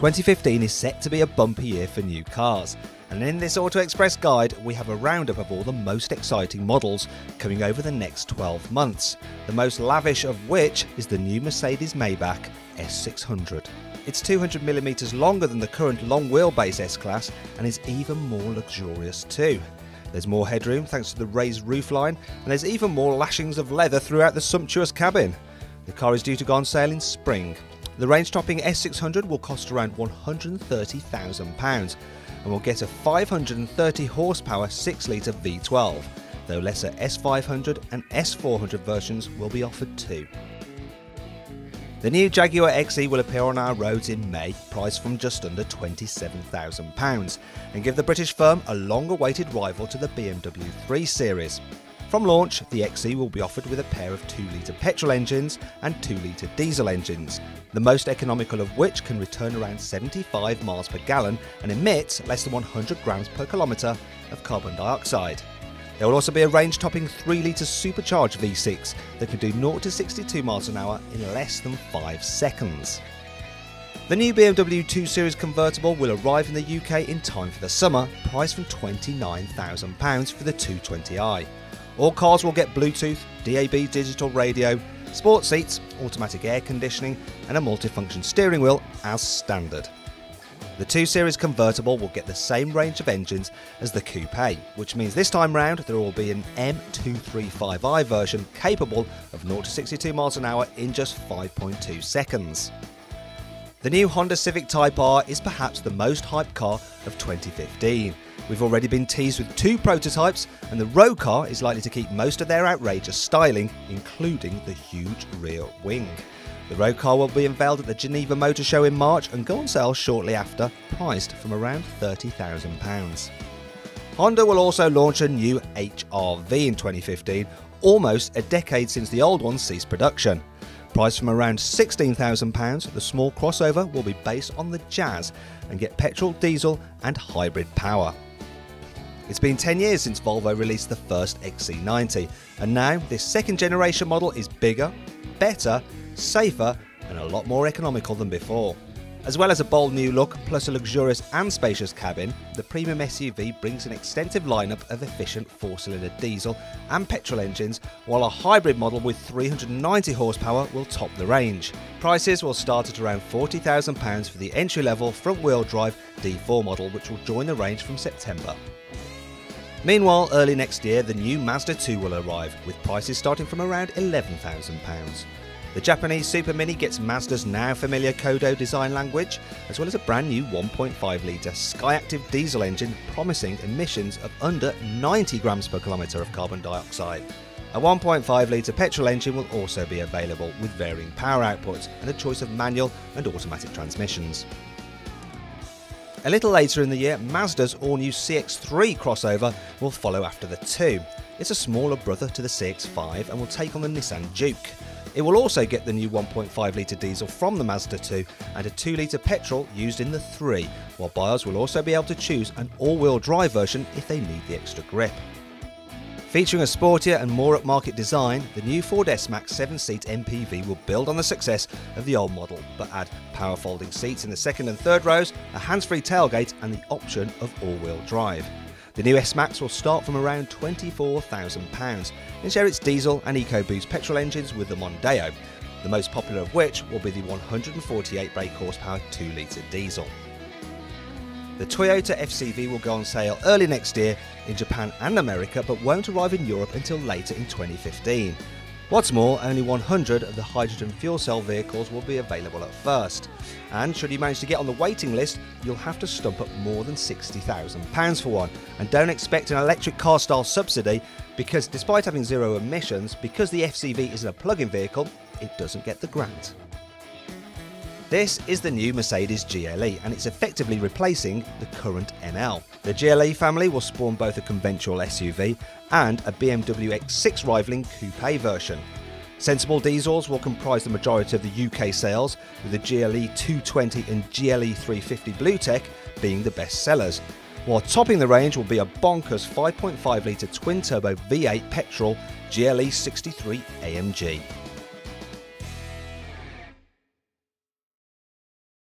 2015 is set to be a bumpy year for new cars, and in this Auto Express guide we have a roundup of all the most exciting models coming over the next 12 months, the most lavish of which is the new Mercedes Maybach S600. It's 200mm longer than the current long wheelbase S-Class and is even more luxurious too. There's more headroom thanks to the raised roofline, and there's even more lashings of leather throughout the sumptuous cabin. The car is due to go on sale in spring. The range-topping S600 will cost around £130,000 and will get a 530 horsepower 6-litre V12, though lesser S500 and S400 versions will be offered too. The new Jaguar XE will appear on our roads in May, priced from just under £27,000, and give the British firm a long-awaited rival to the BMW 3 Series. From launch, the XE will be offered with a pair of 2-litre petrol engines and 2-litre diesel engines, the most economical of which can return around 75 miles per gallon and emit less than 100 grams per kilometre of carbon dioxide. There will also be a range-topping 3-litre supercharged V6 that can do 0 to 62 miles an hour in less than 5 seconds. The new BMW 2 Series convertible will arrive in the UK in time for the summer, priced from £29,000 for the 220i. All cars will get Bluetooth, DAB digital radio, sport seats, automatic air conditioning and a multifunction steering wheel as standard. The 2 Series convertible will get the same range of engines as the coupe, which means this time round there will be an M235i version capable of 0 to 62 miles an hour in just 5.2 seconds. The new Honda Civic Type R is perhaps the most hyped car of 2015. We've already been teased with 2 prototypes, and the road car is likely to keep most of their outrageous styling, including the huge rear wing. The road car will be unveiled at the Geneva Motor Show in March and go on sale shortly after, priced from around £30,000. Honda will also launch a new HR-V in 2015, almost a decade since the old one ceased production. Priced from around £16,000, the small crossover will be based on the Jazz and get petrol, diesel and hybrid power. It's been 10 years since Volvo released the first XC90, and now this second generation model is bigger, better, safer and a lot more economical than before. As well as a bold new look plus a luxurious and spacious cabin, the premium SUV brings an extensive lineup of efficient 4-cylinder diesel and petrol engines, while a hybrid model with 390 horsepower will top the range. Prices will start at around £40,000 for the entry-level front-wheel drive D4 model, which will join the range from September. Meanwhile, early next year the new Mazda 2 will arrive, with prices starting from around £11,000. The Japanese Super Mini gets Mazda's now familiar Kodo design language, as well as a brand new 1.5-litre Skyactiv diesel engine promising emissions of under 90 grams per kilometre of carbon dioxide. A 1.5-litre petrol engine will also be available with varying power outputs and a choice of manual and automatic transmissions. A little later in the year, Mazda's all-new CX-3 crossover will follow after the 2. It's a smaller brother to the CX-5 and will take on the Nissan Juke. It will also get the new 1.5-litre diesel from the Mazda 2 and a 2-litre petrol used in the 3, while buyers will also be able to choose an all-wheel drive version if they need the extra grip. Featuring a sportier and more upmarket design, the new Ford S-Max 7-seat MPV will build on the success of the old model, but add power folding seats in the second and third rows, a hands-free tailgate and the option of all-wheel drive. The new S-Max will start from around £24,000 and share its diesel and EcoBoost petrol engines with the Mondeo, the most popular of which will be the 148 brake horsepower 2-litre diesel. The Toyota FCV will go on sale early next year in Japan and America, but won't arrive in Europe until later in 2015. What's more, only 100 of the hydrogen fuel cell vehicles will be available at first. And should you manage to get on the waiting list, you'll have to stump up more than £60,000 for one. And don't expect an electric car style subsidy, because despite having zero emissions, because the FCV isn't a plug-in vehicle, it doesn't get the grant. This is the new Mercedes GLE, and it's effectively replacing the current ML. The GLE family will spawn both a conventional SUV and a BMW X6 rivaling coupe version. Sensible diesels will comprise the majority of the UK sales, with the GLE 220 and GLE 350 BlueTech being the best sellers, while topping the range will be a bonkers 5.5-litre twin-turbo V8 petrol GLE 63 AMG.